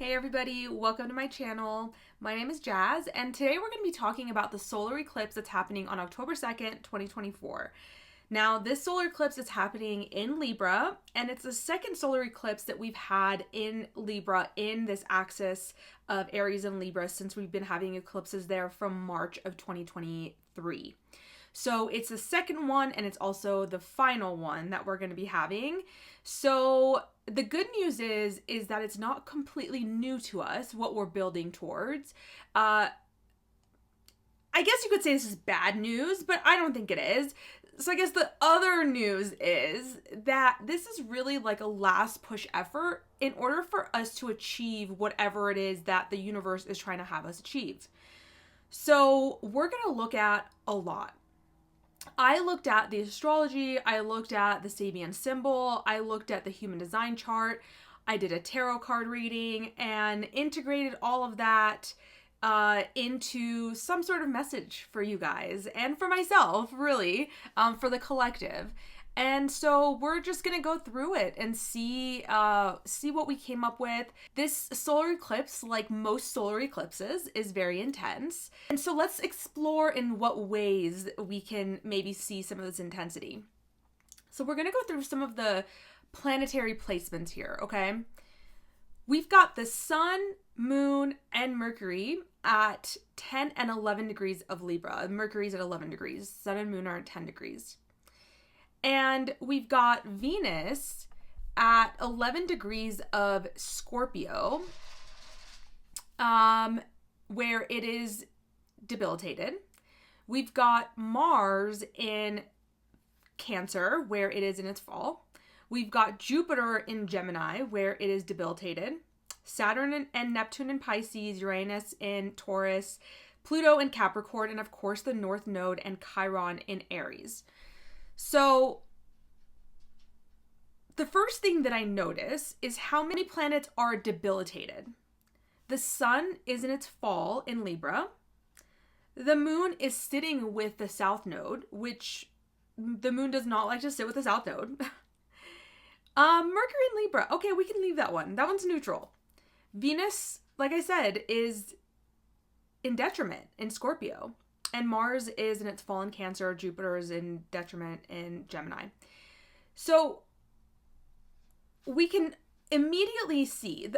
Hey everybody, welcome to my channel. My name is Jazz, and today we're going to be talking about the solar eclipse that's happening on October 2nd, 2024. Now, this solar eclipse is happening in Libra, and it's the second solar eclipse that we've had in Libra in this axis of Aries and Libra since we've been having eclipses there from March of 2023. So it's the second one, and it's also the final one that we're going to be having. So the good news is that it's not completely new to us, what we're building towards. I guess you could say this is bad news, but I don't think it is. So I guess the other news is that this is really like a last push effort in order for us to achieve whatever it is that the universe is trying to have us achieve. So we're going to look at a lot. I looked at the astrology, I looked at the Sabian symbol, I looked at the human design chart, I did a tarot card reading, and integrated all of that into some sort of message for you guys and for myself, really, for the collective. And so we're just going to go through it and see what we came up with. This solar eclipse, like most solar eclipses, is very intense. And so let's explore in what ways we can maybe see some of this intensity. So we're going to go through some of the planetary placements here, okay? We've got the sun, moon, and Mercury at 10 and 11 degrees of Libra. Mercury's at 11 degrees. Sun and moon are at 10 degrees. And we've got Venus at 11 degrees of Scorpio, where it is debilitated. We've got Mars in Cancer, where it is in its fall. We've got Jupiter in Gemini, where it is debilitated. Saturn and Neptune in Pisces, Uranus in Taurus, Pluto in Capricorn, and of course the North Node and Chiron in Aries. So the first thing that I notice is how many planets are debilitated. The sun is in its fall in Libra. The moon is sitting with the South Node, which the moon does not like to sit with the South Node. Mercury in Libra. Okay, we can leave that one. That one's neutral. Venus, like I said, is in detriment in Scorpio. And Mars is in its fall in Cancer. Jupiter is in detriment in Gemini. So we can immediately see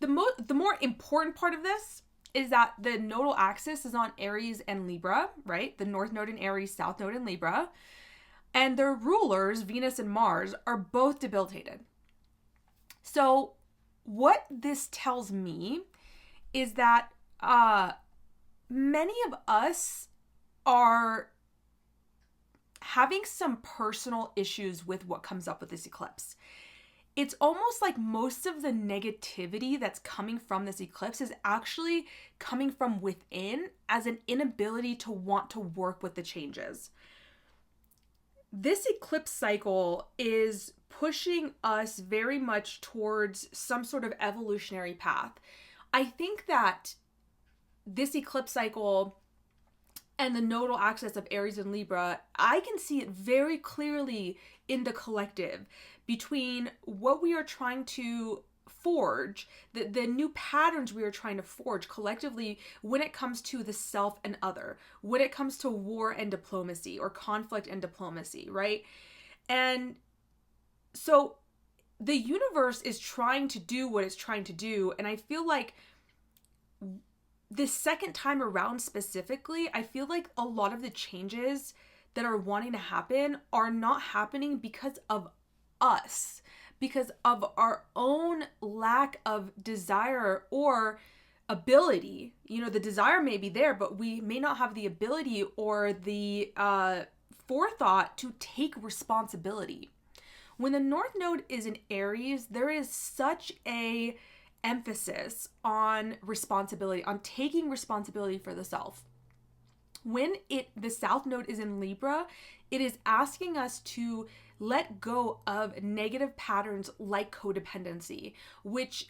the more important part of this is that the nodal axis is on Aries and Libra, right? The North Node in Aries, South Node in Libra. And their rulers, Venus and Mars, are both debilitated. So what this tells me is that many of us are having some personal issues with what comes up with this eclipse. It's almost like most of the negativity that's coming from this eclipse is actually coming from within as an inability to want to work with the changes. This eclipse cycle is pushing us very much towards some sort of evolutionary path. I think that this eclipse cycle and the nodal axis of Aries and Libra, I can see it very clearly in the collective between what we are trying to forge, the new patterns we are trying to forge collectively when it comes to the self and other, when it comes to war and diplomacy or conflict and diplomacy, right? And so the universe is trying to do what it's trying to do, and I feel like this second time around specifically, I feel like a lot of the changes that are wanting to happen are not happening because of us, because of our own lack of desire or ability. You know, the desire may be there, but we may not have the ability or the forethought to take responsibility. When the North Node is in Aries, there is such a emphasis on responsibility, on taking responsibility for the self. When the South Node is in Libra, it is asking us to let go of negative patterns like codependency, which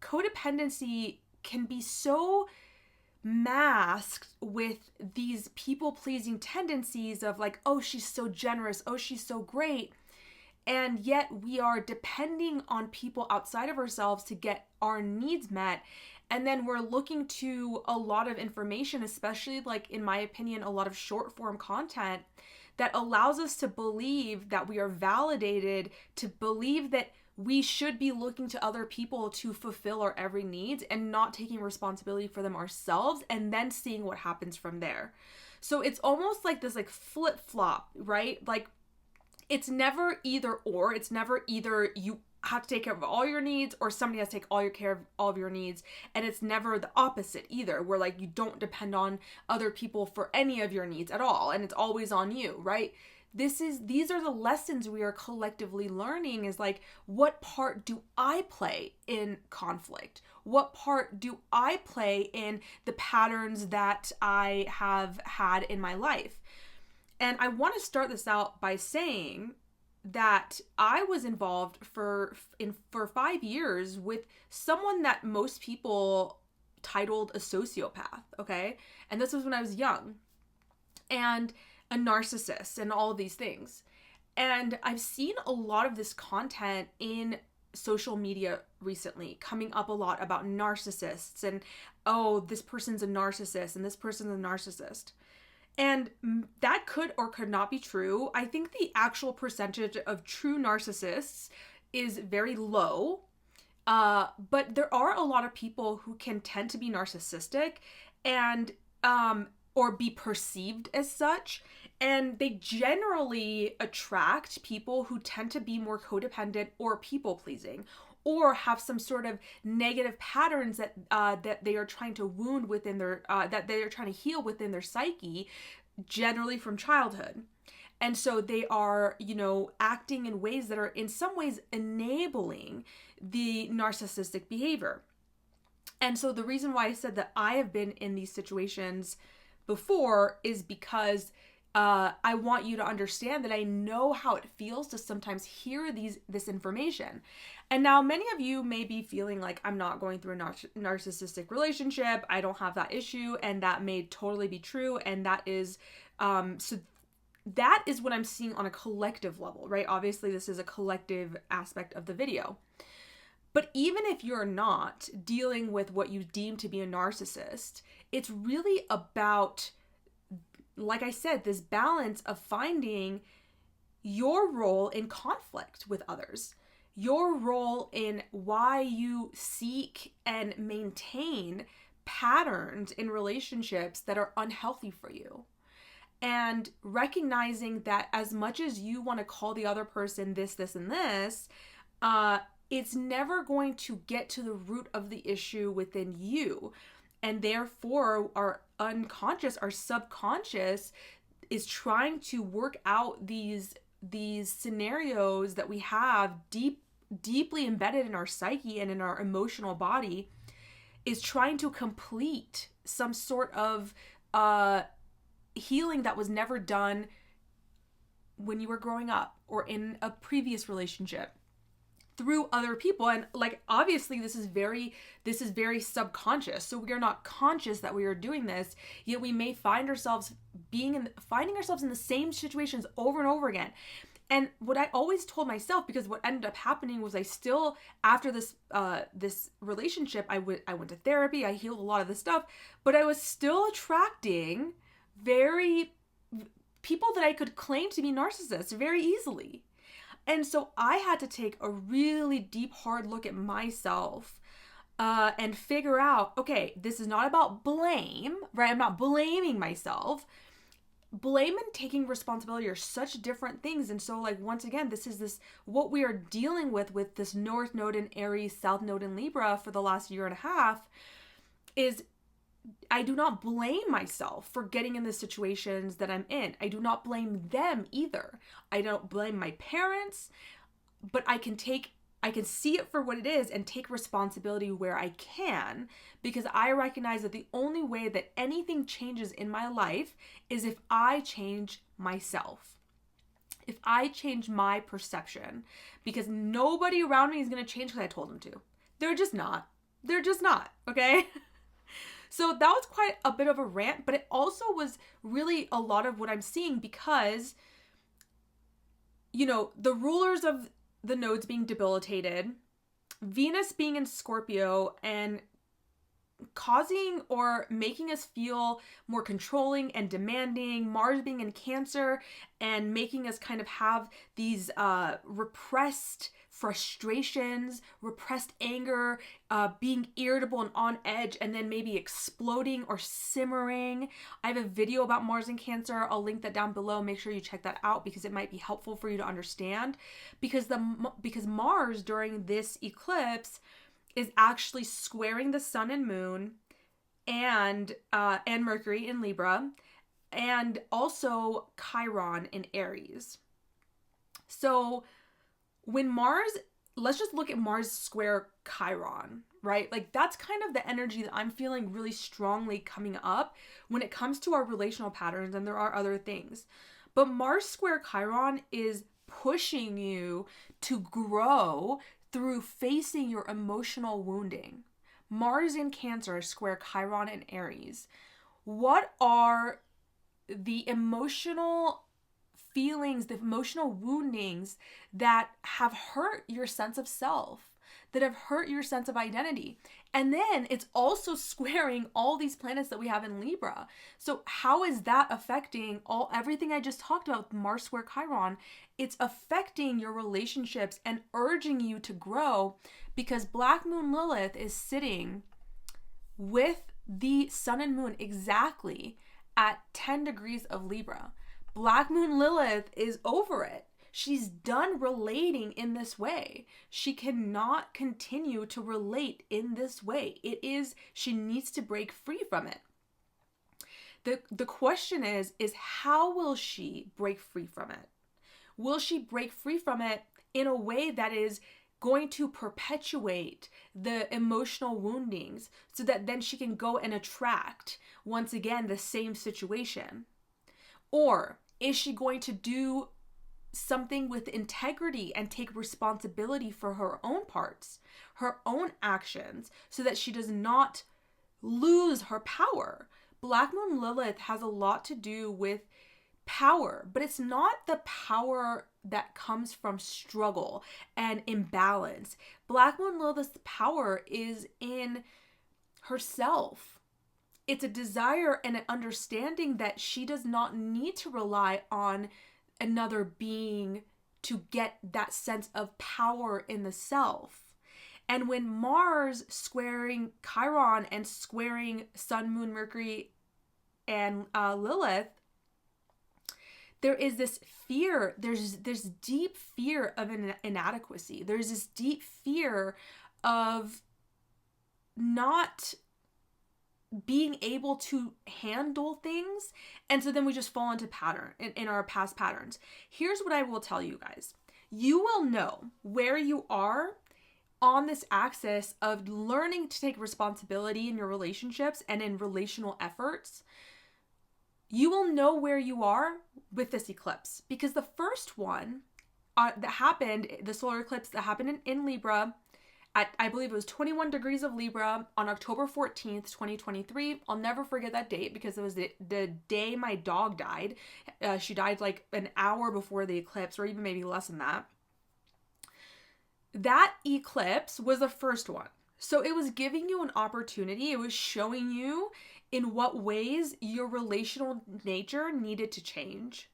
codependency can be so masked with these people-pleasing tendencies of like, oh, she's so generous, oh, she's so great. And yet we are depending on people outside of ourselves to get our needs met. And then we're looking to a lot of information, especially like, in my opinion, a lot of short form content that allows us to believe that we are validated, to believe that we should be looking to other people to fulfill our every needs and not taking responsibility for them ourselves, and then seeing what happens from there. So it's almost like this like flip-flop, right? Like, it's never either or. It's never either you have to take care of all your needs or somebody has to take all your care of all of your needs. And it's never the opposite either, where like you don't depend on other people for any of your needs at all and it's always on you, right? These are the lessons we are collectively learning, is like, what part do I play in conflict? What part do I play in the patterns that I have had in my life? And I want to start this out by saying that I was involved for 5 years with someone that most people titled a sociopath, okay? And this was when I was young. And a narcissist and all of these things. And I've seen a lot of this content in social media recently coming up a lot about narcissists and, oh, this person's a narcissist and this person's a narcissist. And that could or could not be true. I think the actual percentage of true narcissists is very low. But there are a lot of people who can tend to be narcissistic and or be perceived as such. And they generally attract people who tend to be more codependent or people-pleasing, or have some sort of negative patterns that that they are trying to wound within their, that they are trying to heal within their psyche, generally from childhood. And so they are, acting in ways that are in some ways enabling the narcissistic behavior. And so the reason why I said that I have been in these situations before is because I want you to understand that I know how it feels to sometimes hear this information. And now many of you may be feeling like, I'm not going through a narcissistic relationship, I don't have that issue, and that may totally be true. And that is, so that is what I'm seeing on a collective level, right? Obviously, this is a collective aspect of the video. But even if you're not dealing with what you deem to be a narcissist, it's really about, like I said, this balance of finding your role in conflict with others, your role in why you seek and maintain patterns in relationships that are unhealthy for you. And recognizing that as much as you want to call the other person this, this, and this, it's never going to get to the root of the issue within you. And therefore, our unconscious, our subconscious is trying to work out these scenarios that we have deeply embedded in our psyche and in our emotional body, is trying to complete some sort of healing that was never done when you were growing up or in a previous relationship through other people. And like, obviously this is very subconscious. So we are not conscious that we are doing this, yet we may find ourselves finding ourselves in the same situations over and over again. And what I always told myself, because what ended up happening was I still, after this relationship, I went to therapy, I healed a lot of this stuff, but I was still attracting people that I could claim to be narcissists very easily. And so I had to take a really deep, hard look at myself and figure out, okay, this is not about blame, right? I'm not blaming myself. Blame and taking responsibility are such different things. And so, like, once again, what we are dealing with this North Node in Aries, South Node in Libra for the last year and a half is, I do not blame myself for getting in the situations that I'm in. I do not blame them either. I don't blame my parents, but I can see it for what it is and take responsibility where I can, because I recognize that the only way that anything changes in my life is if I change myself. If I change my perception, because nobody around me is going to change because I told them to. They're just not, okay? So that was quite a bit of a rant, but it also was really a lot of what I'm seeing, because the rulers of the nodes being debilitated, Venus being in Scorpio and causing or making us feel more controlling and demanding, Mars being in Cancer and making us kind of have these repressed frustrations, repressed anger, being irritable and on edge, and then maybe exploding or simmering. I have a video about Mars in Cancer. I'll link that down below. Make sure you check that out because it might be helpful for you to understand. Because Mars during this eclipse is actually squaring the sun and moon and Mercury in Libra, and also Chiron in Aries. So when Mars, let's just look at Mars square Chiron, right? Like that's kind of the energy that I'm feeling really strongly coming up when it comes to our relational patterns, and there are other things. But Mars square Chiron is pushing you to grow through facing your emotional wounding. Mars in Cancer square Chiron in Aries. What are the emotional feelings, the emotional woundings that have hurt your sense of self, that have hurt your sense of identity? And then it's also squaring all these planets that we have in Libra. So how is that affecting everything I just talked about with Mars square Chiron? It's affecting your relationships and urging you to grow, because Black Moon Lilith is sitting with the sun and moon exactly at 10 degrees of Libra. Black Moon Lilith is over it. She's done relating in this way. She cannot continue to relate in this way. She needs to break free from it. The question is how will she break free from it? Will she break free from it in a way that is going to perpetuate the emotional woundings so that then she can go and attract, once again, the same situation? Or is she going to do something with integrity and take responsibility for her own parts, her own actions, so that she does not lose her power? Black Moon Lilith has a lot to do with power, but it's not the power that comes from struggle and imbalance. Black Moon Lilith's power is in herself. It's a desire and an understanding that she does not need to rely on another being to get that sense of power in the self. And when Mars squaring Chiron and squaring Sun, Moon, Mercury, and Lilith, there is this fear, there's this deep fear of an inadequacy. There's this deep fear of not being able to handle things. And so then we just fall into pattern in our past patterns. Here's what I will tell you guys. You will know where you are on this axis of learning to take responsibility in your relationships and in relational efforts. You will know where you are with this eclipse, because the first one that happened, the solar eclipse that happened in Libra, I believe it was 21 degrees of Libra on October 14th, 2023. I'll never forget that date because it was the day my dog died. She died like an hour before the eclipse, or even maybe less than that. That eclipse was the first one. So it was giving you an opportunity. It was showing you in what ways your relational nature needed to change.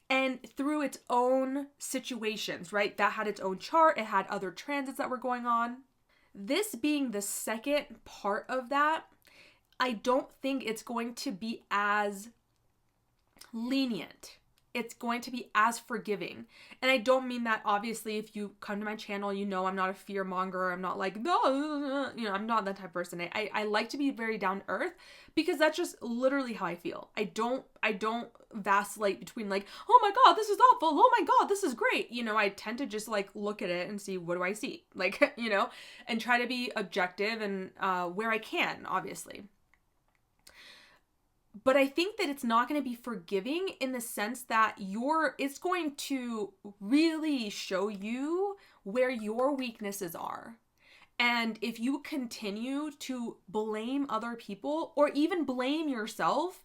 And through its own situations, right? That had its own chart. It had other transits that were going on. This being the second part of that, I don't think it's going to be as lenient. It's going to be as forgiving. And I don't mean that, obviously, if you come to my channel, you know I'm not a fear monger. I'm not like, no, I'm not that type of person. I like to be very down to earth, because that's just literally how I feel. I don't vacillate between like, oh my God, this is awful. Oh my God, this is great. I tend to just like look at it and see, what do I see? Like, and try to be objective and where I can, obviously. But I think that it's not going to be forgiving in the sense that it's going to really show you where your weaknesses are. And if you continue to blame other people or even blame yourself,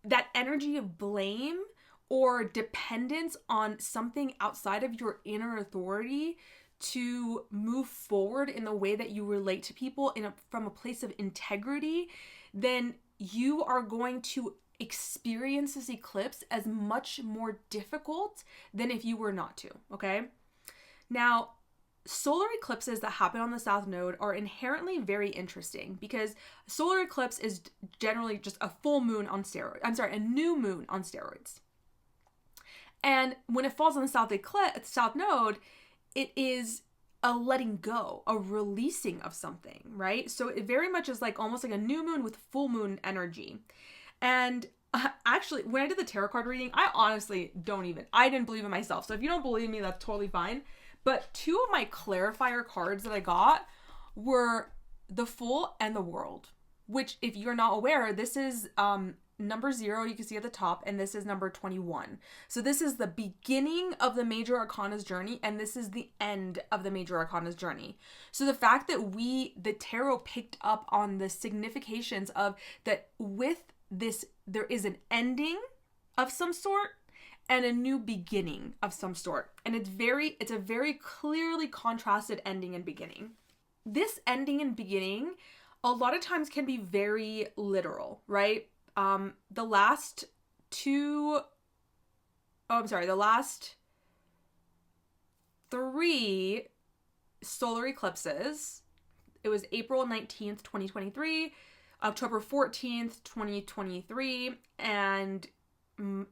that energy of blame or dependence on something outside of your inner authority to move forward in the way that you relate to people from a place of integrity, then you are going to experience this eclipse as much more difficult than if you were not to, okay? Now, solar eclipses that happen on the South Node are inherently very interesting because solar eclipse is generally just a full moon on steroids. A new moon on steroids. And when it falls on the South Node, it is a letting go, a releasing of something, right? So it very much is like almost like a new moon with full moon energy. And actually, when I did the tarot card reading, I didn't believe in myself. So if you don't believe me, that's totally fine. But two of my clarifier cards that I got were the Fool and the World, which if you're not aware, this is number 0, you can see at the top, and this is number 21. So this is the beginning of the Major Arcana's journey, and this is the end of the Major Arcana's journey. So the fact that the tarot picked up on the significations of that with this, there is an ending of some sort and a new beginning of some sort. And it's a very clearly contrasted ending and beginning. This ending and beginning a lot of times can be very literal, right? The last 3 solar eclipses, it was April 19th, 2023, October 14th, 2023, and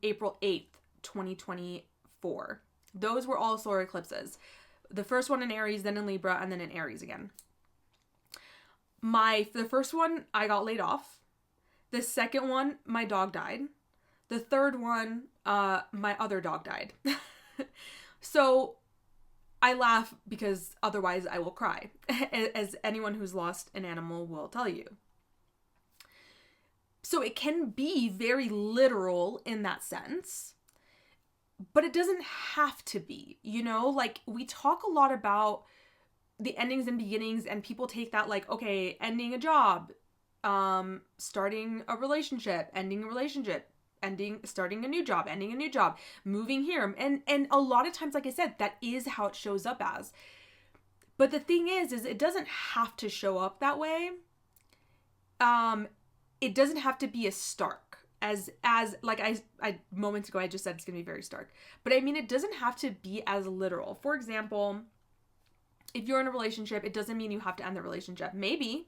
April 8th, 2024. Those were all solar eclipses. The first one in Aries, then in Libra, and then in Aries again. The first one, I got laid off. The second one, my dog died. The third one, my other dog died. So I laugh because otherwise I will cry, as anyone who's lost an animal will tell you. So it can be very literal in that sense, but it doesn't have to be, like we talk a lot about the endings and beginnings, and people take that like, okay, ending a job, starting a relationship, ending a relationship, starting a new job, ending a new job, moving here. And a lot of times, like I said, that is how it shows up as. But the thing is it doesn't have to show up that way. It doesn't have to be as stark as like I moments ago, I just said it's going to be very stark. But I mean, it doesn't have to be as literal. For example, if you're in a relationship, it doesn't mean you have to end the relationship. Maybe.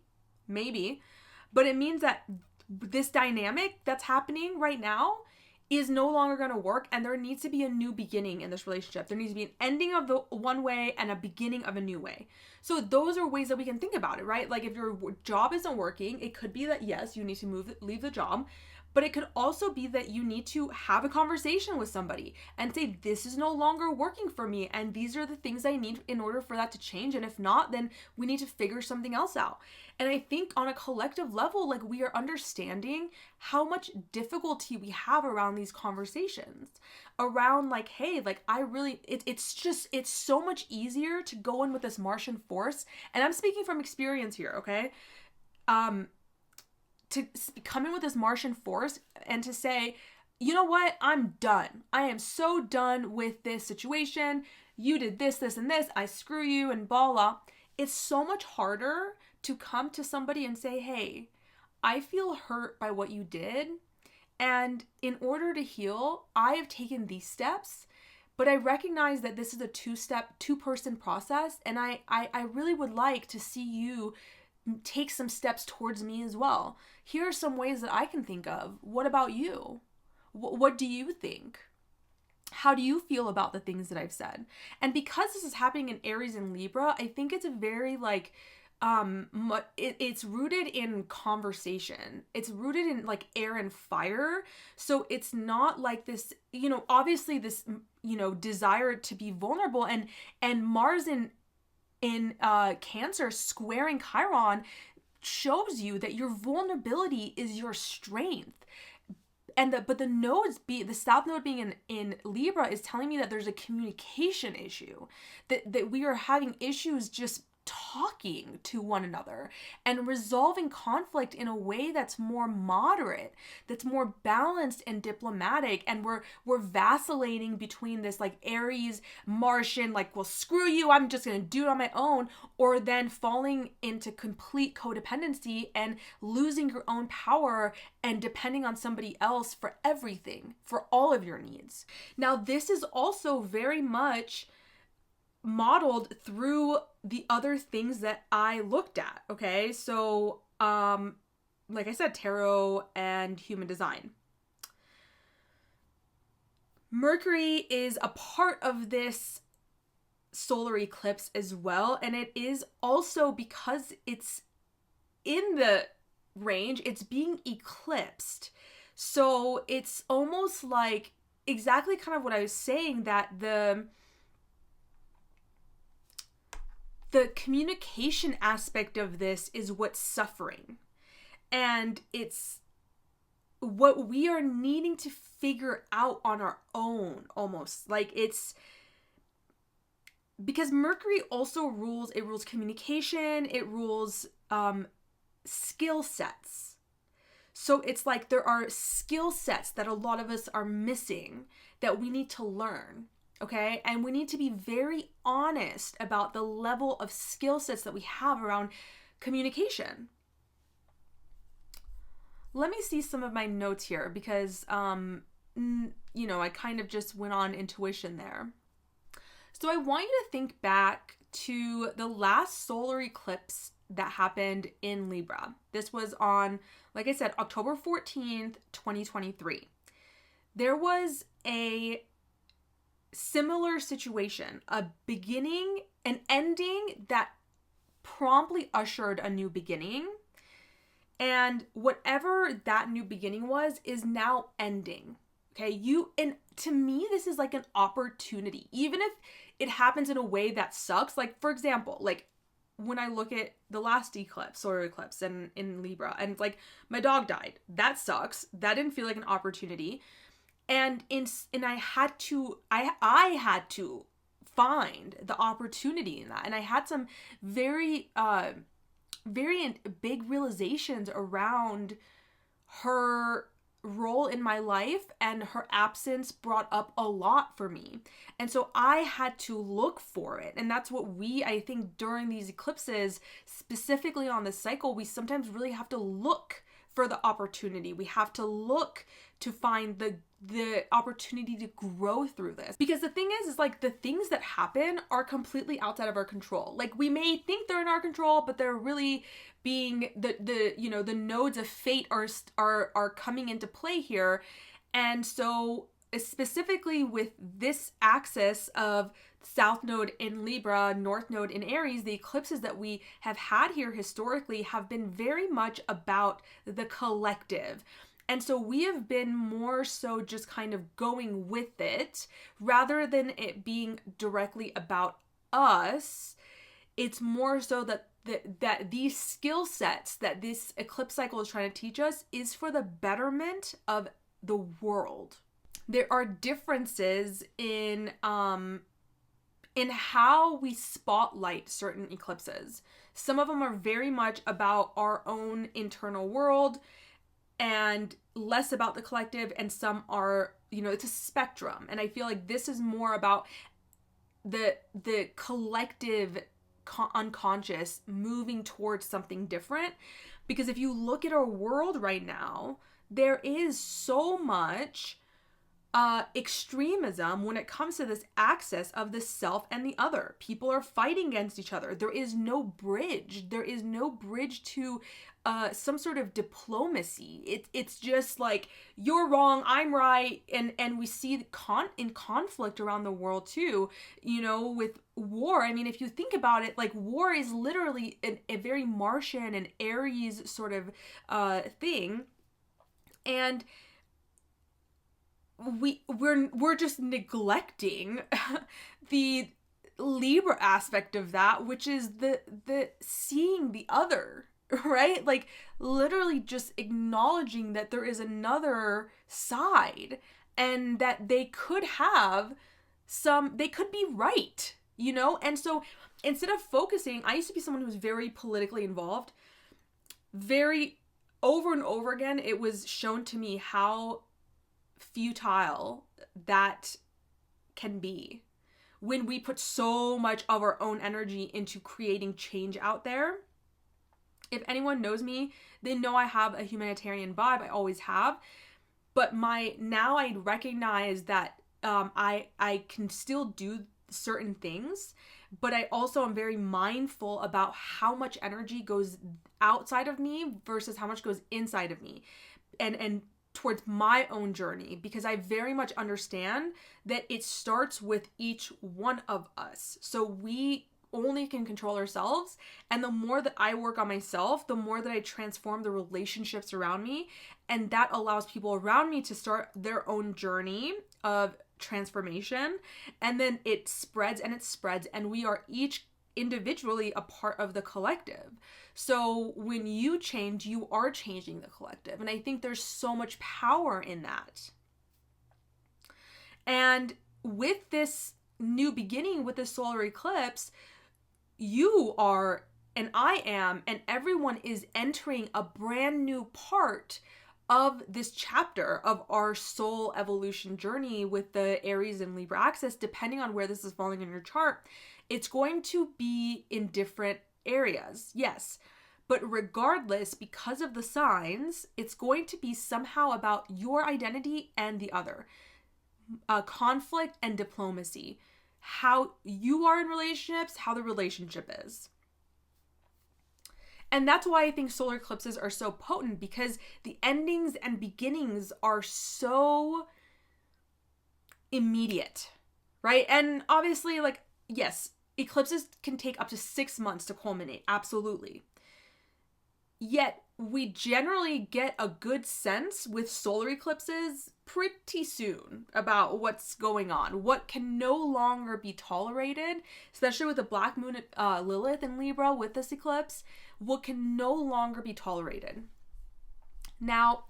But it means that this dynamic that's happening right now is no longer going to work, and there needs to be a new beginning in this relationship. There needs to be an ending of the one way and a beginning of a new way. So those are ways that we can think about it, right? Like if your job isn't working, it could be that yes, you need to leave the job, but it could also be that you need to have a conversation with somebody and say, this is no longer working for me, and these are the things I need in order for that to change. And if not, then we need to figure something else out. And I think on a collective level, like we are understanding how much difficulty we have around these conversations, around like, hey, like it's so much easier to go in with this Martian force. And I'm speaking from experience here, okay? To come in with this Martian force and to say, you know what? I'm done. I am so done with this situation. You did this, this, and this. I screw you and blah, blah. It's so much harder to come to somebody and say, hey, I feel hurt by what you did. And in order to heal, I have taken these steps, but I recognize that this is a two-person process. And I really would like to see you take some steps towards me as well. Here are some ways that I can think of. What about you? What do you think? How do you feel about the things that I've said? And because this is happening in Aries and Libra, I think it's a very like, it's rooted in conversation. It's rooted in like air and fire. So it's not like this, obviously this, desire to be vulnerable, and Mars in Cancer squaring Chiron shows you that your vulnerability is your strength. And the South Node being in Libra is telling me that there's a communication issue, that we are having issues just talking to one another and resolving conflict in a way that's more moderate, that's more balanced and diplomatic. And we're vacillating between this like Aries Martian, like, well, screw you, I'm just gonna do it on my own, or then falling into complete codependency and losing your own power and depending on somebody else for everything, for all of your needs. Now, this is also very much modeled through the other things that I looked at, okay? So, like I said, tarot and human design. Mercury is a part of this solar eclipse as well, and it is also, because it's in the range, it's being eclipsed. So it's almost like exactly kind of what I was saying, that the communication aspect of this is what's suffering. And it's what we are needing to figure out on our own, almost. Like, it's because Mercury also rules communication, it rules skill sets. So it's like there are skill sets that a lot of us are missing that we need to learn. Okay, and we need to be very honest about the level of skill sets that we have around communication. Let me see some of my notes here, because, you know, I kind of just went on intuition there. So I want you to think back to the last solar eclipse that happened in Libra. This was on, like I said, October 14th, 2023. There was a similar situation, a beginning, an ending that promptly ushered a new beginning. And whatever that new beginning was is now ending. Okay, and to me, this is like an opportunity, even if it happens in a way that sucks. Like, for example, like when I look at the last eclipse, solar eclipse in Libra, and it's like my dog died. That sucks. That didn't feel like an opportunity. And I had to find the opportunity in that. And I had some very big realizations around her role in my life, and her absence brought up a lot for me. And so I had to look for it. And that's what I think during these eclipses, specifically on this cycle, we sometimes really have to look for the opportunity. We have to look to find the opportunity to grow through this. Because the thing is like the things that happen are completely outside of our control. Like, we may think they're in our control, but they're really being the nodes of fate are coming into play here. And so specifically with this axis of South Node in Libra, North Node in Aries, the eclipses that we have had here historically have been very much about the collective. And so we have been more so just kind of going with it rather than it being directly about us. It's more so that these skill sets that this eclipse cycle is trying to teach us is for the betterment of the world. There are differences in how we spotlight certain eclipses. Some of them are very much about our own internal world and less about the collective, and some are, it's a spectrum. And I feel like this is more about the collective unconscious moving towards something different. Because if you look at our world right now, there is so much extremism when it comes to this axis of the self and the other. People are fighting against each other. There is no bridge. There is no bridge to some sort of diplomacy. It's just like, you're wrong, I'm right. And we see in conflict around the world too, with war. I mean, if you think about it, like, war is literally a very Martian and Aries sort of thing. And we're just neglecting the Libra aspect of that, which is the seeing the other, right? Like, literally just acknowledging that there is another side and that they could be right, And so instead of focusing, I used to be someone who was very politically involved, very over and over again. It was shown to me how futile that can be when we put so much of our own energy into creating change out there. If anyone knows me, they know I have a humanitarian vibe. I always have. But now I recognize that I can still do certain things, but I also am very mindful about how much energy goes outside of me versus how much goes inside of me and towards my own journey, because I very much understand that it starts with each one of us. So we only can control ourselves, and the more that I work on myself, the more that I transform the relationships around me, and that allows people around me to start their own journey of transformation, and then it spreads and it spreads, and we are each individually a part of the collective. So when you change, you are changing the collective, and I think there's so much power in that. And with this new beginning, with this solar eclipse, you are, and I am, and everyone is entering a brand new part of this chapter of our soul evolution journey with the Aries and Libra axis. Depending on where this is falling in your chart, it's going to be in different areas, yes. But regardless, because of the signs, it's going to be somehow about your identity and the other. Conflict and diplomacy. How you are in relationships, how the relationship is. And that's why I think solar eclipses are so potent, because the endings and beginnings are so immediate, right? And obviously, like, yes, eclipses can take up to 6 months to culminate, absolutely. Yet, we generally get a good sense with solar eclipses pretty soon about what's going on, what can no longer be tolerated, especially with the Black Moon Lilith in Libra with this eclipse, what can no longer be tolerated. Now,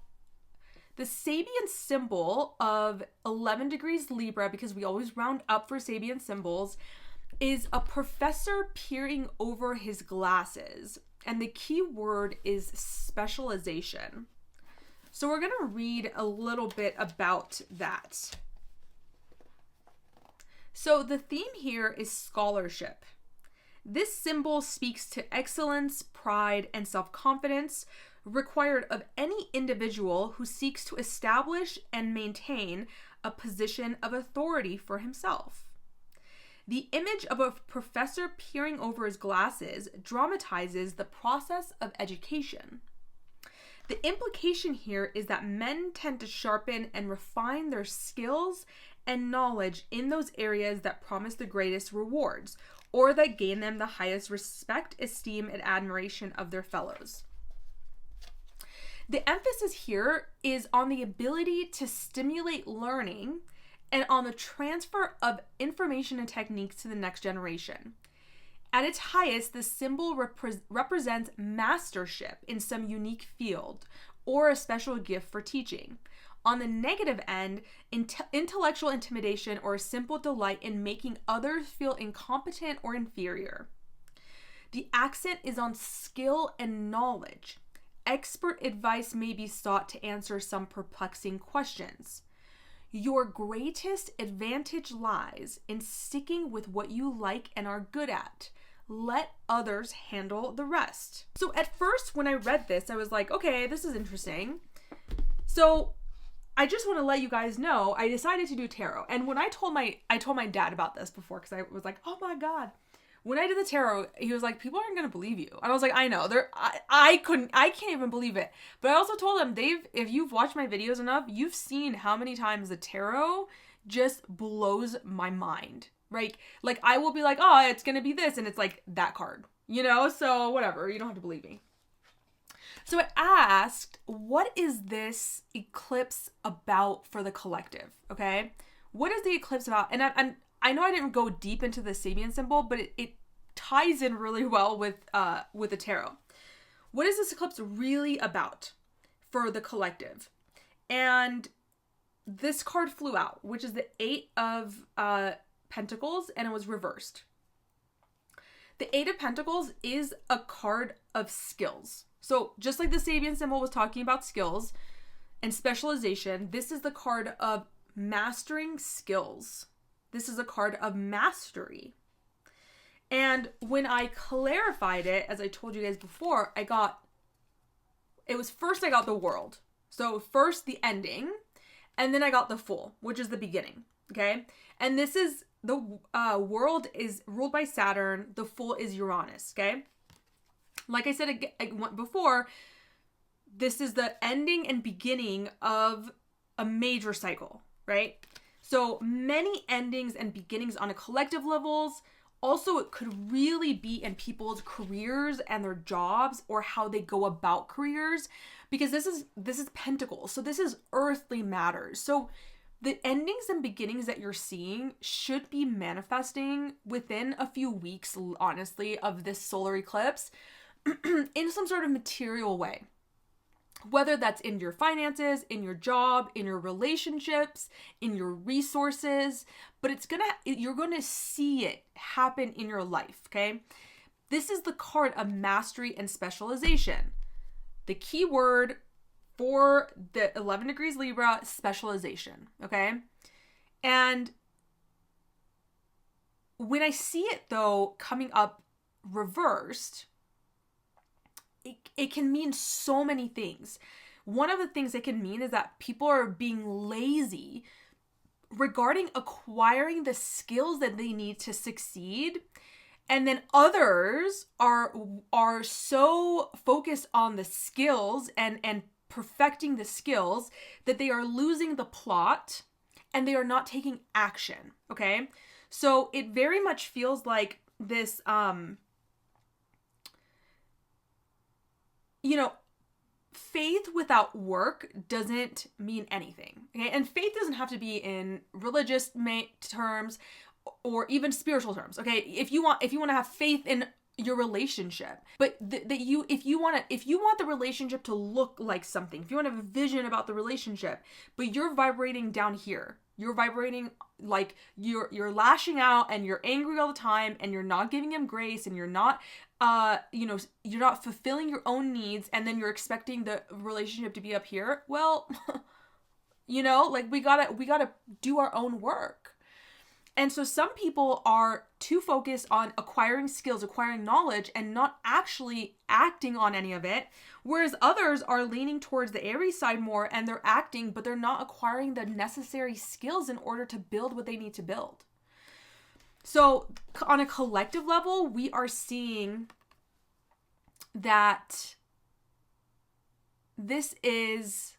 the Sabian symbol of 11 degrees Libra, because we always round up for Sabian symbols, is a professor peering over his glasses. And the key word is specialization. So we're going to read a little bit about that. So the theme here is scholarship. This symbol speaks to excellence, pride, and self-confidence required of any individual who seeks to establish and maintain a position of authority for himself. The image of a professor peering over his glasses dramatizes the process of education. The implication here is that men tend to sharpen and refine their skills and knowledge in those areas that promise the greatest rewards, or that gain them the highest respect, esteem, and admiration of their fellows. The emphasis here is on the ability to stimulate learning and on the transfer of information and techniques to the next generation. At its highest, the symbol represents mastership in some unique field or a special gift for teaching. On the negative end, intellectual intimidation or a simple delight in making others feel incompetent or inferior. The accent is on skill and knowledge. Expert advice may be sought to answer some perplexing questions. Your greatest advantage lies in sticking with what you like and are good at. Let others handle the rest. So at first, when I read this, I was like, okay, this is interesting. So I just want to let you guys know, I decided to do tarot. And when I told my dad about this before, because I was like, oh my God. When I did the tarot, he was like, people aren't going to believe you. And I was like, I know. I can't even believe it. But I also told him, Dave, if you've watched my videos enough, you've seen how many times the tarot just blows my mind. Right? Like, I will be like, oh, it's going to be this. And it's like that card, you know? So whatever. You don't have to believe me. So I asked, what is this eclipse about for the collective? Okay? What is the eclipse about? And I know I didn't go deep into the Sabian symbol, but it ties in really well with the tarot. What is this eclipse really about for the collective? And this card flew out, which is the 8 of Pentacles, and it was reversed. The Eight of Pentacles is a card of skills. So just like the Sabian symbol was talking about skills and specialization, this is the card of mastering skills. This is a card of mastery. And when I clarified it, as I told you guys before, I got the World. So first the ending, and then I got the Fool, which is the beginning. Okay. And this is the World is ruled by Saturn. The Fool is Uranus. Okay. Like I said before, this is the ending and beginning of a major cycle, right? So many endings and beginnings on a collective levels. Also, it could really be in people's careers and their jobs, or how they go about careers, because this is Pentacles. So this is earthly matters. So the endings and beginnings that you're seeing should be manifesting within a few weeks, honestly, of this solar eclipse in some sort of material way. Whether that's in your finances, in your job, in your relationships, in your resources, but you're gonna see it happen in your life, okay? This is the card of mastery and specialization. The key word for the 11 degrees Libra, specialization, okay? And when I see it though coming up reversed, it can mean so many things. One of the things it can mean is that people are being lazy regarding acquiring the skills that they need to succeed. And then others are so focused on the skills and perfecting the skills that they are losing the plot and they are not taking action. Okay. So it very much feels like this, faith without work doesn't mean anything. Okay? And faith doesn't have to be in religious terms or even spiritual terms. Okay? If you want to have faith in your relationship, but if you want the relationship to look like something, if you want to have a vision about the relationship, but you're vibrating down here, you're vibrating like you're lashing out and you're angry all the time and you're not giving him grace and you're not you're not fulfilling your own needs, and then you're expecting the relationship to be up here. Well, we gotta do our own work. And so some people are too focused on acquiring skills, acquiring knowledge, and not actually acting on any of it. Whereas others are leaning towards the Aries side more, and they're acting, but they're not acquiring the necessary skills in order to build what they need to build. So on a collective level, we are seeing that this is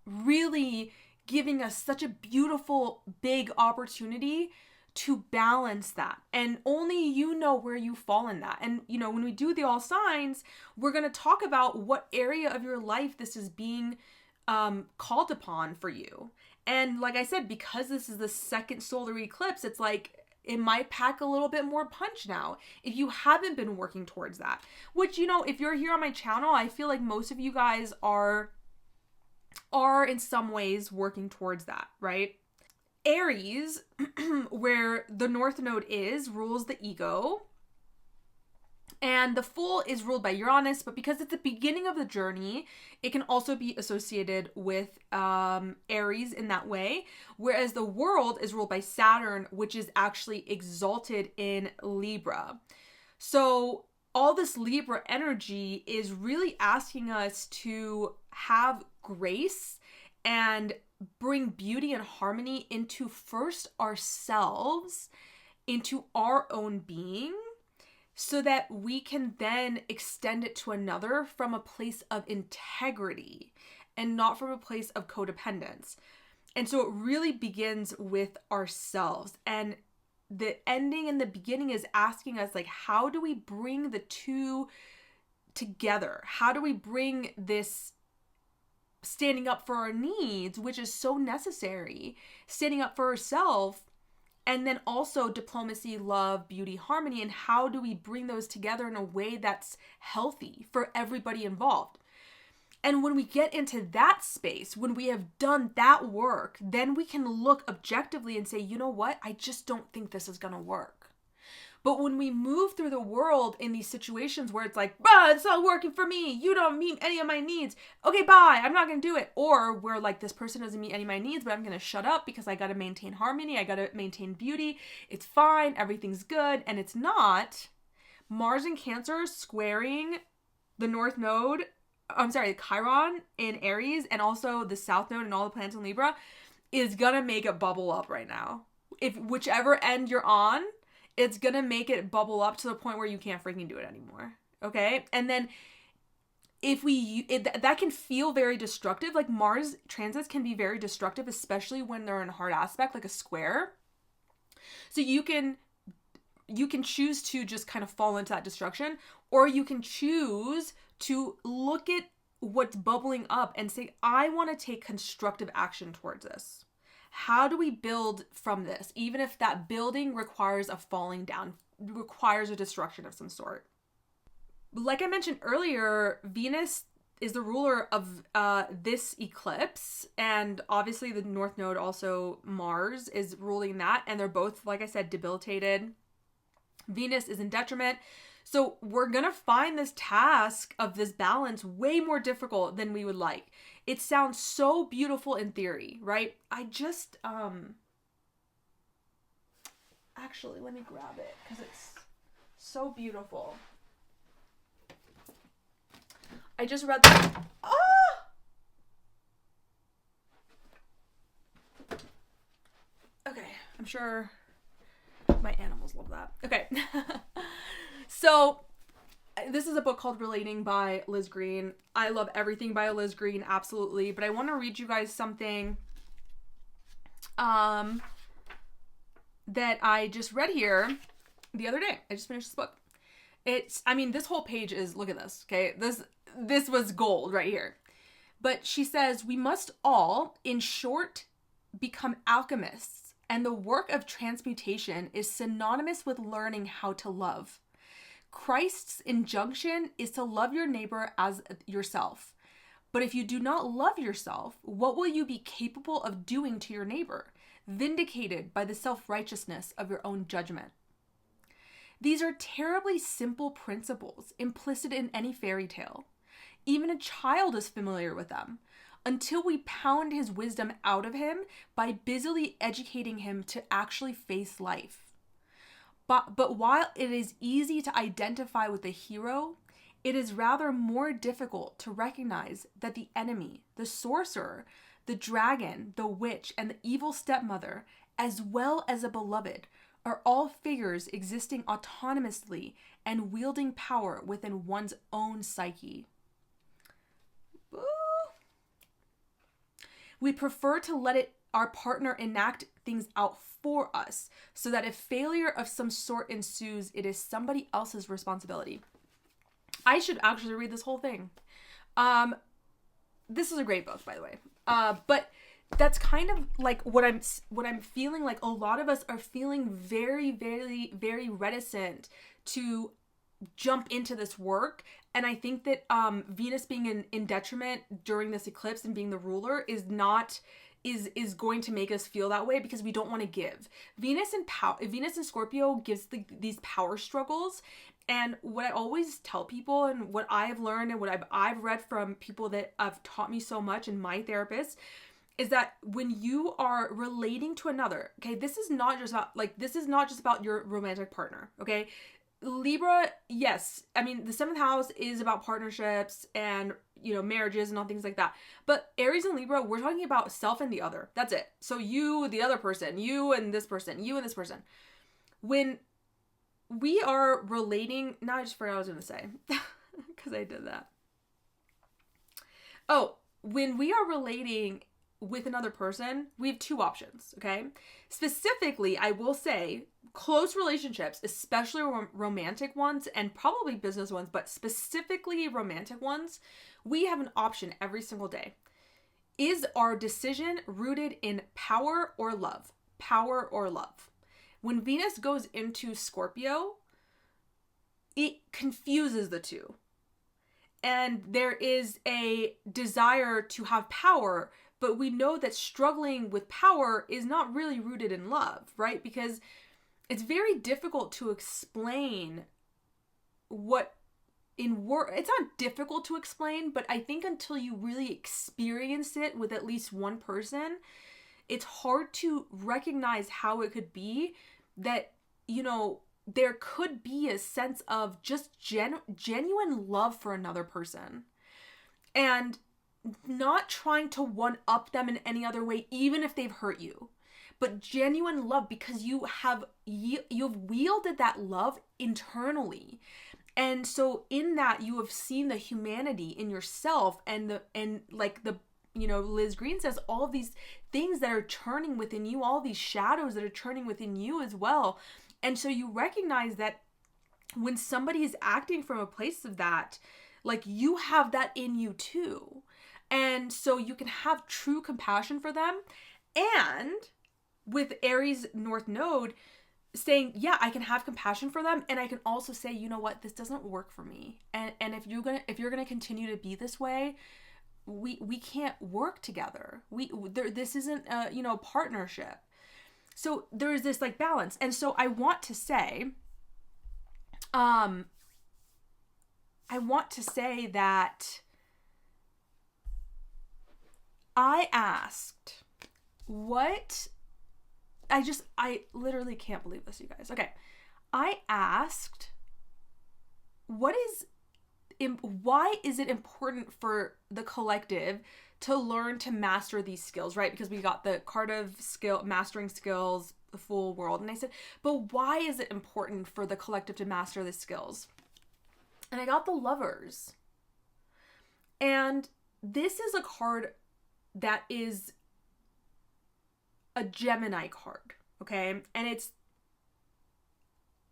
really giving us such a beautiful, big opportunity to balance that. And only you know where you fall in that. And, when we do the all signs, we're going to talk about what area of your life this is being called upon for you. And like I said, because this is the second solar eclipse, it's like it might pack a little bit more punch now if you haven't been working towards that. Which, if you're here on my channel, I feel like most of you guys are in some ways working towards that, right? Aries, where the North Node is, rules the ego. And the Fool is ruled by Uranus, but because it's the beginning of the journey, it can also be associated with Aries in that way. Whereas the World is ruled by Saturn, which is actually exalted in Libra. So all this Libra energy is really asking us to have grace and bring beauty and harmony into first ourselves, into our own being, so that we can then extend it to another from a place of integrity and not from a place of codependence. And so it really begins with ourselves. And the ending and the beginning is asking us, how do we bring the two together? How do we bring this standing up for our needs, which is so necessary, standing up for ourselves, and then also diplomacy, love, beauty, harmony, and how do we bring those together in a way that's healthy for everybody involved? And when we get into that space, when we have done that work, then we can look objectively and say, you know what? I just don't think this is going to work. But when we move through the world in these situations where it's like, bruh, it's not working for me, you don't meet any of my needs, okay, bye, I'm not gonna do it. Or where like, this person doesn't meet any of my needs, but I'm gonna shut up because I gotta maintain harmony, I gotta maintain beauty, it's fine, everything's good, and it's not. Mars in Cancer squaring the North Node, Chiron in Aries, and also the South Node and all the planets in Libra, is gonna make it bubble up right now. If whichever end you're on, it's gonna make it bubble up to the point where you can't freaking do it anymore. Okay? And then that can feel very destructive. Like, Mars transits can be very destructive, especially when they're in a hard aspect, like a square. So you can choose to just kind of fall into that destruction, or you can choose to look at what's bubbling up and say, I want to take constructive action towards this. How do we build from this? Even if that building requires a falling down, requires a destruction of some sort. Like I mentioned earlier, Venus is the ruler of this eclipse, and obviously the North Node, also Mars, is ruling that, and they're both, like I said, debilitated. Venus is in detriment. So we're gonna find this task of this balance way more difficult than we would like. It sounds so beautiful in theory, right? I just, actually, let me grab it because it's so beautiful. I just read that. Okay, I'm sure my animals love that. Okay. So, this is a book called Relating by Liz Green. I love everything by Liz Green, absolutely. But I want to read you guys something that I just read here the other day. I just finished this book. This whole page is, look at this, okay? This was gold right here. But she says, we must all, in short, become alchemists. And the work of transmutation is synonymous with learning how to love. Christ's injunction is to love your neighbor as yourself. But if you do not love yourself, what will you be capable of doing to your neighbor, vindicated by the self-righteousness of your own judgment? These are terribly simple principles implicit in any fairy tale. Even a child is familiar with them, until we pound his wisdom out of him by busily educating him to actually face life. But while it is easy to identify with the hero, it is rather more difficult to recognize that the enemy, the sorcerer, the dragon, the witch, and the evil stepmother, as well as a beloved, are all figures existing autonomously and wielding power within one's own psyche. Ooh. We prefer to let our partner enact things out for us, so that if failure of some sort ensues, it is somebody else's responsibility. I should actually read this whole thing. This is a great book, by the way. But that's kind of like what I'm feeling like. A lot of us are feeling very, very, very reticent to jump into this work. And I think that Venus being in detriment during this eclipse and being the ruler is going to make us feel that way, because we don't want to give. Venus in Scorpio gives these power struggles. And what I always tell people, and what I've learned, and what I've read from people that have taught me so much, and my therapists, is that when you are relating to another, okay, this is not just about your romantic partner, okay? Libra, yes, the 7th house is about partnerships and, marriages and all things like that. But Aries and Libra, we're talking about self and the other. That's it. So you, the other person, you and this person, you and this person. When we are relating, now I just forgot what I was going to say because I did that. Oh, when we are relating with another person, we have two options, okay? Specifically, I will say, close relationships, especially romantic ones and probably business ones, but specifically romantic ones, we have an option every single day. Is our decision rooted in power or love? Power or love? When Venus goes into Scorpio, it confuses the two. And there is a desire to have power, but we know that struggling with power is not really rooted in love, right? Because it's very difficult to explain what in word. It's not difficult to explain, but I think until you really experience it with at least one person, it's hard to recognize how it could be that, you know, there could be a sense of just genuine love for another person. And not trying to one-up them in any other way, even if they've hurt you. But genuine love, because you've wielded that love internally. And so in that, you have seen the humanity in yourself and you know, Liz Green says, all of these things that are churning within you, all these shadows that are churning within you as well. And so you recognize that when somebody is acting from a place of that, like, you have that in you too. And so you can have true compassion for them. And with Aries North Node saying, yeah, I can have compassion for them. And I can also say, you know what, this doesn't work for me. And if you're going to continue to be this way, we can't work together. This isn't a, you know, partnership. So there's this like balance. And so I want to say that I asked I literally can't believe this, you guys. Okay. I asked, why is it important for the collective to learn to master these skills, right? Because we got the card of mastering skills, the full world. And I said, but why is it important for the collective to master the skills? And I got the Lovers. And this is a card that is a Gemini card, okay? And it's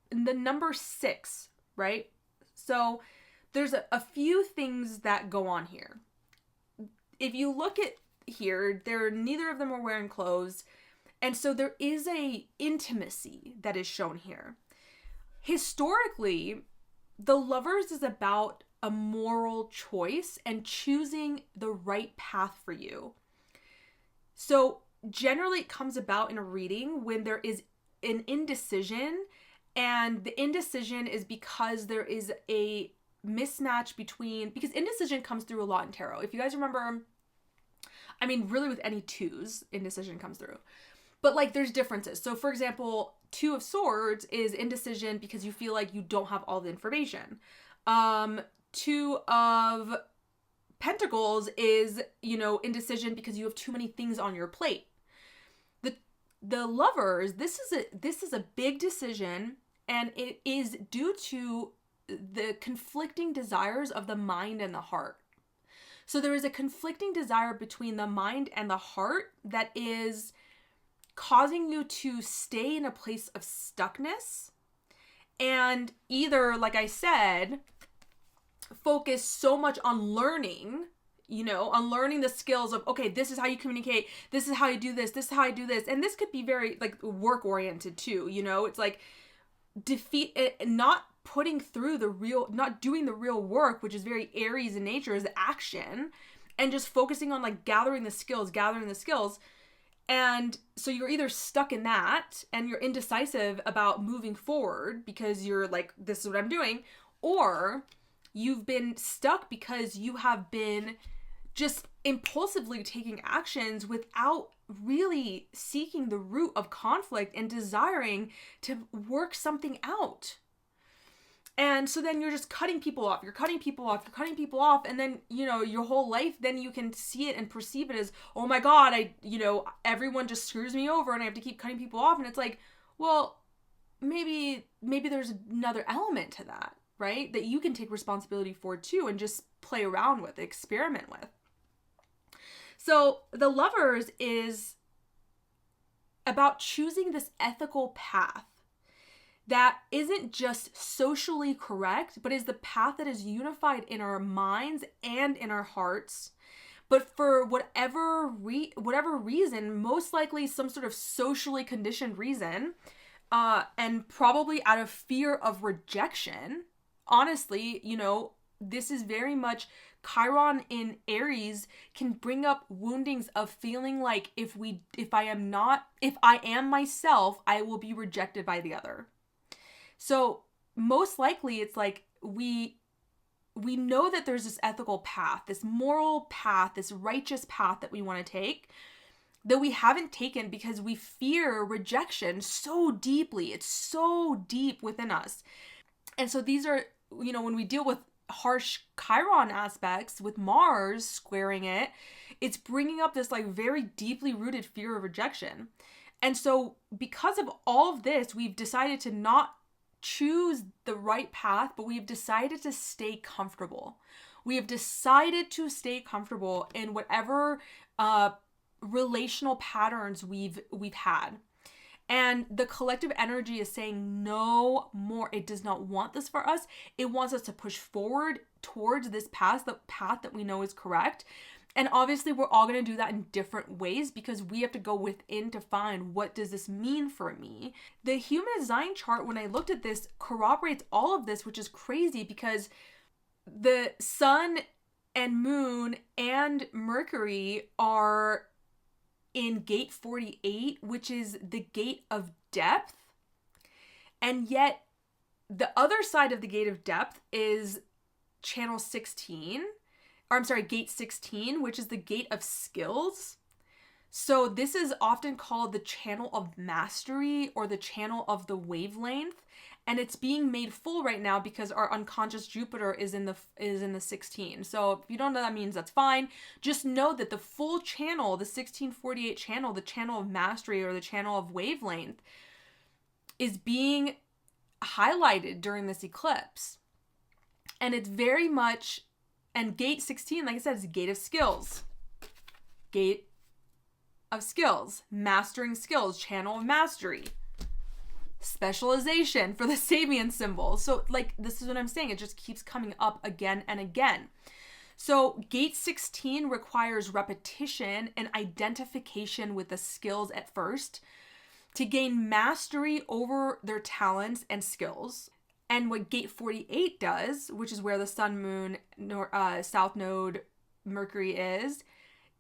the number 6, right? So there's a few things that go on here. If you look at here, neither of them are wearing clothes. And so there is a intimacy that is shown here. Historically, the Lovers is about a moral choice and choosing the right path for you. So generally it comes about in a reading when there is an indecision, and the indecision is because there is a mismatch because indecision comes through a lot in tarot. If you guys remember, I mean, really with any 2s, indecision comes through. But like there's differences. So for example, 2 of Swords is indecision because you feel like you don't have all the information. 2 of Pentacles is, you know, indecision because you have too many things on your plate. The Lovers, this is a big decision, and it is due to the conflicting desires of the mind and the heart. So there is a conflicting desire between the mind and the heart that is causing you to stay in a place of stuckness, and either, like I said, focus so much on learning, you know, on learning the skills of, okay, this is how you communicate, this is how you do this is how I do this. And this could be very like work oriented too, you know, it's like defeat it, not putting through not doing the real work, which is very Aries in nature, is action, and just focusing on like gathering the skills. And so you're either stuck in that and you're indecisive about moving forward because you're like, this is what I'm doing, or you've been stuck because you have been just impulsively taking actions without really seeking the root of conflict and desiring to work something out. And so then you're just cutting people off. And then, you know, your whole life, then you can see it and perceive it as, oh my God, everyone just screws me over and I have to keep cutting people off. And it's like, well, maybe there's another element to that, right? That you can take responsibility for too and just play around with, experiment with. So the Lovers is about choosing this ethical path that isn't just socially correct, but is the path that is unified in our minds and in our hearts. But for whatever reason, most likely some sort of socially conditioned reason, and probably out of fear of rejection, honestly, you know, this is very much Chiron in Aries can bring up woundings of feeling like if I am myself, I will be rejected by the other. So most likely it's like we know that there's this ethical path, this moral path, this righteous path that we want to take, that we haven't taken because we fear rejection so deeply. It's so deep within us. And so these are, when we deal with harsh Chiron aspects with Mars squaring it, it's bringing up this like very deeply rooted fear of rejection. And so because of all of this, we've decided to not choose the right path, but we've decided to stay comfortable. We have decided to stay comfortable in whatever relational patterns we've had. And the collective energy is saying no more. It does not want this for us. It wants us to push forward towards this path, the path that we know is correct. And obviously we're all going to do that in different ways because we have to go within to find, what does this mean for me? The human design chart, when I looked at this, corroborates all of this, which is crazy because the sun and moon and Mercury are in gate 48, which is the gate of depth. And yet the other side of the gate of depth is gate 16, which is the gate of skills. So this is often called the channel of mastery or the channel of the wavelength. And it's being made full right now because our unconscious Jupiter is in the 16. So if you don't know what that means, that's fine. Just know that the full channel, the 1648 channel, the channel of mastery or the channel of wavelength, is being highlighted during this eclipse. And it's very much, and gate 16, like I said, is a gate of skills. Gate of skills, mastering skills, channel of mastery. Specialization for the Sabian symbol. So like, this is what I'm saying. It just keeps coming up again and again. So gate 16 requires repetition and identification with the skills at first to gain mastery over their talents and skills. And what gate 48 does, which is where the sun, moon, south node, Mercury is,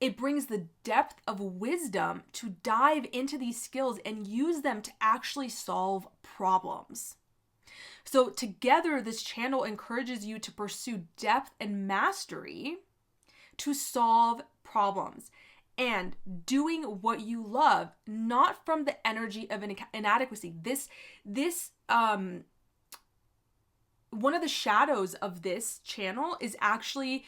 it brings the depth of wisdom to dive into these skills and use them to actually solve problems. So together, this channel encourages you to pursue depth and mastery to solve problems and doing what you love, not from the energy of inadequacy. One of the shadows of this channel is actually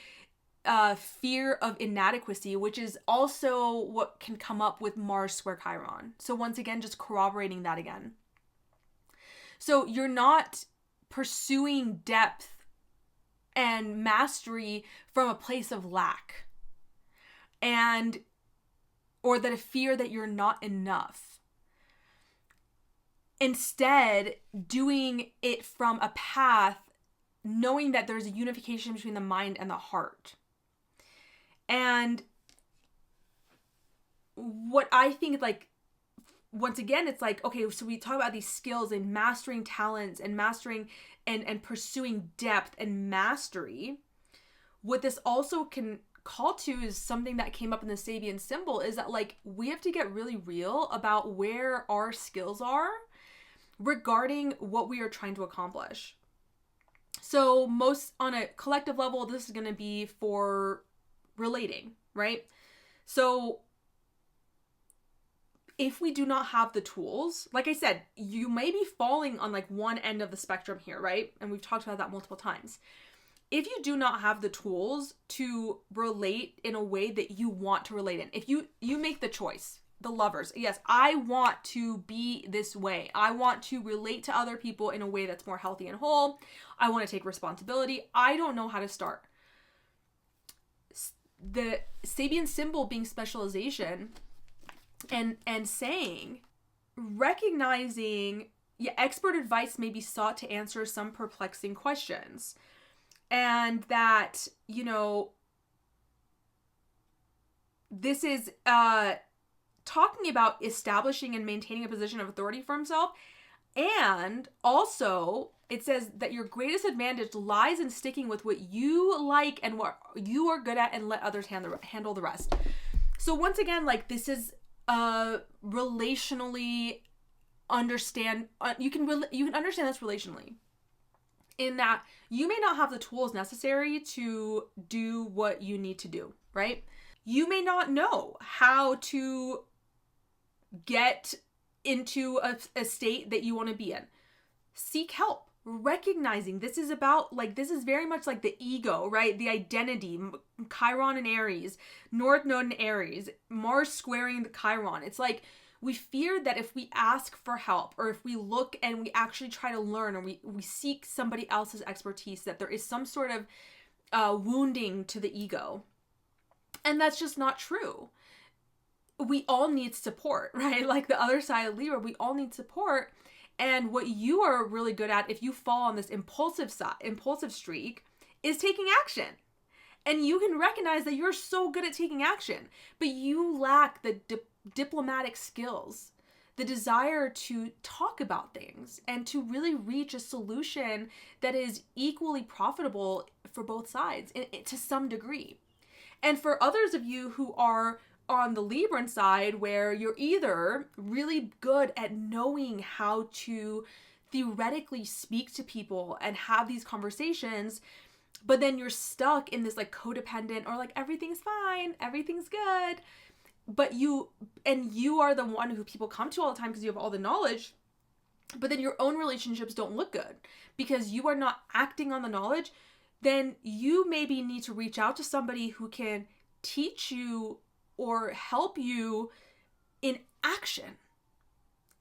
fear of inadequacy, which is also what can come up with Mars square Chiron. So once again, just corroborating that again. So you're not pursuing depth and mastery from a place of lack or that a fear that you're not enough. Instead, doing it from a path knowing that there's a unification between the mind and the heart. And what I think, like, once again, it's like, okay, so we talk about these skills and mastering talents and mastering and pursuing depth and mastery. What this also can call to is something that came up in the Sabian symbol, is that like we have to get really real about where our skills are regarding what we are trying to accomplish. So most on a collective level, this is going to be for relating, right? So if we do not have the tools, like I said, you may be falling on like one end of the spectrum here, right? And we've talked about that multiple times. If you do not have the tools to relate in a way that you want to relate in, if you make the choice, the lovers, yes, I want to be this way. I want to relate to other people in a way that's more healthy and whole. I want to take responsibility. I don't know how to start. The Sabian symbol being specialization and saying, recognizing, yeah, expert advice may be sought to answer some perplexing questions. And that, you know, this is talking about establishing and maintaining a position of authority for himself. And also, it says that your greatest advantage lies in sticking with what you like and what you are good at, and let others handle the rest. So once again, like, this is relationally understand. You can understand this relationally, in that you may not have the tools necessary to do what you need to do, right? You may not know how to get into a state that you want to be in. Seek help. Recognizing this is about, like, this is very much like the ego, right? The identity. Chiron and Aries, North Node in Aries, Mars squaring the Chiron. It's like, we fear that if we ask for help, or if we look and we actually try to learn, or we seek somebody else's expertise, that there is some sort of wounding to the ego. And that's just not true. We all need support, right? Like the other side of Libra, we all need support. And what you are really good at, if you fall on this impulsive streak, is taking action. And you can recognize that you're so good at taking action, but you lack the diplomatic skills, the desire to talk about things and to really reach a solution that is equally profitable for both sides to some degree. And for others of you who are on the Libran side, where you're either really good at knowing how to theoretically speak to people and have these conversations, but then you're stuck in this like codependent, or like everything's fine, everything's good, but you are the one who people come to all the time because you have all the knowledge, but then your own relationships don't look good because you are not acting on the knowledge, then you maybe need to reach out to somebody who can teach you or help you in action,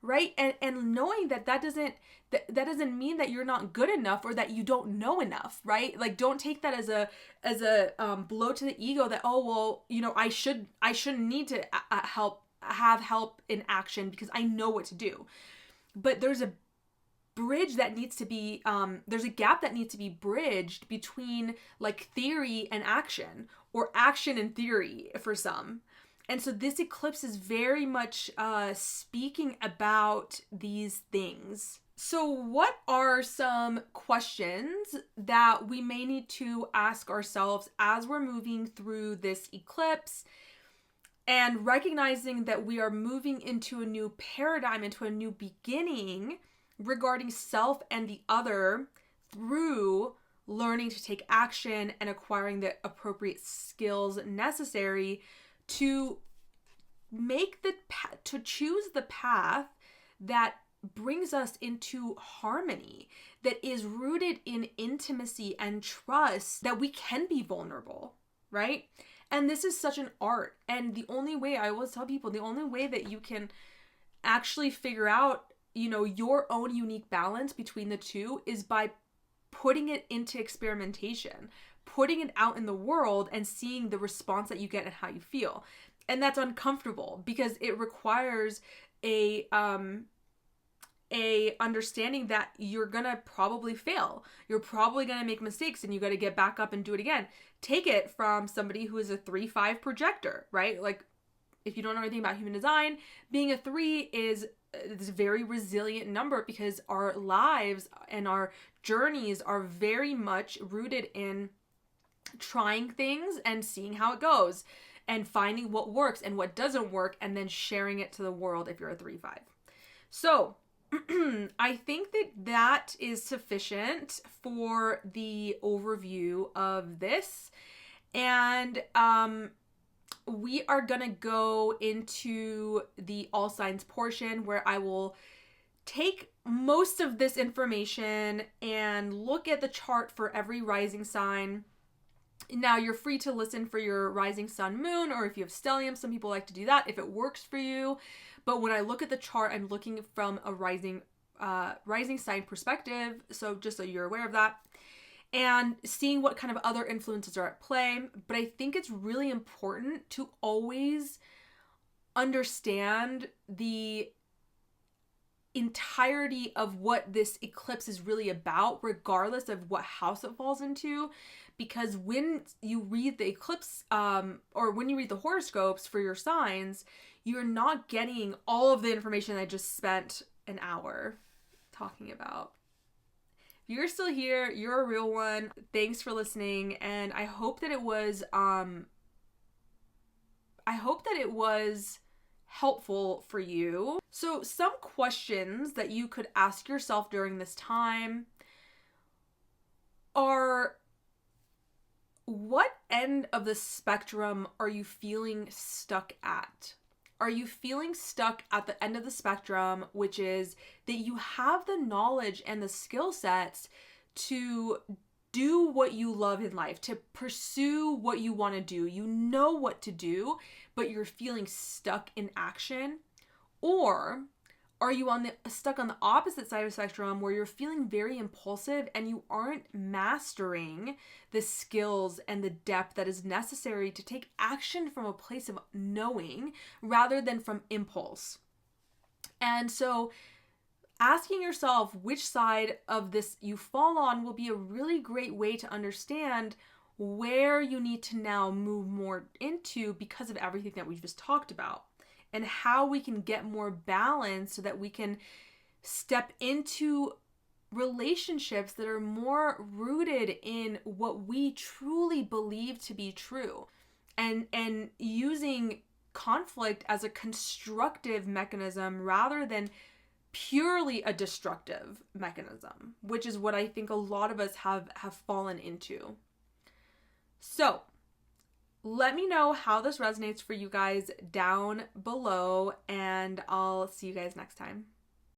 right? And knowing that doesn't mean that you're not good enough or that you don't know enough, right? Like, don't take that as a blow to the ego that, oh, well, you know, I shouldn't need to have help in action because I know what to do. But there's a bridge that needs to be, there's a gap that needs to be bridged between like theory and action, or action and theory for some. And so this eclipse is very much speaking about these things. So what are some questions that we may need to ask ourselves as we're moving through this eclipse, and recognizing that we are moving into a new paradigm, into a new beginning regarding self and the other, through learning to take action and acquiring the appropriate skills necessary to choose the path that brings us into harmony, that is rooted in intimacy and trust, that we can be vulnerable, right? And this is such an art. And the only way, I always tell people, the only way that you can actually figure out, you know, your own unique balance between the two is by putting it into experimentation, putting it out in the world and seeing the response that you get and how you feel. And that's uncomfortable because it requires a understanding that you're gonna probably fail. You're probably gonna make mistakes and you gotta get back up and do it again. Take it from somebody who is a 3-5 projector, right? Like, if you don't know anything about human design, being a 3 is this very resilient number because our lives and our journeys are very much rooted in trying things and seeing how it goes and finding what works and what doesn't work and then sharing it to the world if you're a 3-5. So I think that is sufficient for the overview of this. And we are going to go into the all signs portion, where I will take most of this information and look at the chart for every rising sign. Now, you're free to listen for your rising sun, moon, or if you have stellium, some people like to do that if it works for you. But when I look at the chart, I'm looking from a rising sign perspective. So just so you're aware of that, and seeing what kind of other influences are at play. But I think it's really important to always understand the entirety of what this eclipse is really about, regardless of what house it falls into. Because when you read the eclipse, or when you read the horoscopes for your signs, you're not getting all of the information I just spent an hour talking about. If you're still here, you're a real one. Thanks for listening, and I hope that it was helpful for you. So some questions that you could ask yourself during this time are, what end of the spectrum are you feeling stuck at? Are you feeling stuck at the end of the spectrum, which is that you have the knowledge and the skill sets to do what you love in life, to pursue what you want to do? You know what to do, but you're feeling stuck in action? Or are you stuck on the opposite side of the spectrum where you're feeling very impulsive and you aren't mastering the skills and the depth that is necessary to take action from a place of knowing rather than from impulse? And so asking yourself which side of this you fall on will be a really great way to understand where you need to now move more into because of everything that we've just talked about, and how we can get more balance so that we can step into relationships that are more rooted in what we truly believe to be true, and using conflict as a constructive mechanism rather than purely a destructive mechanism, which is what I think a lot of us have fallen into. So let me know how this resonates for you guys down below, and I'll see you guys next time.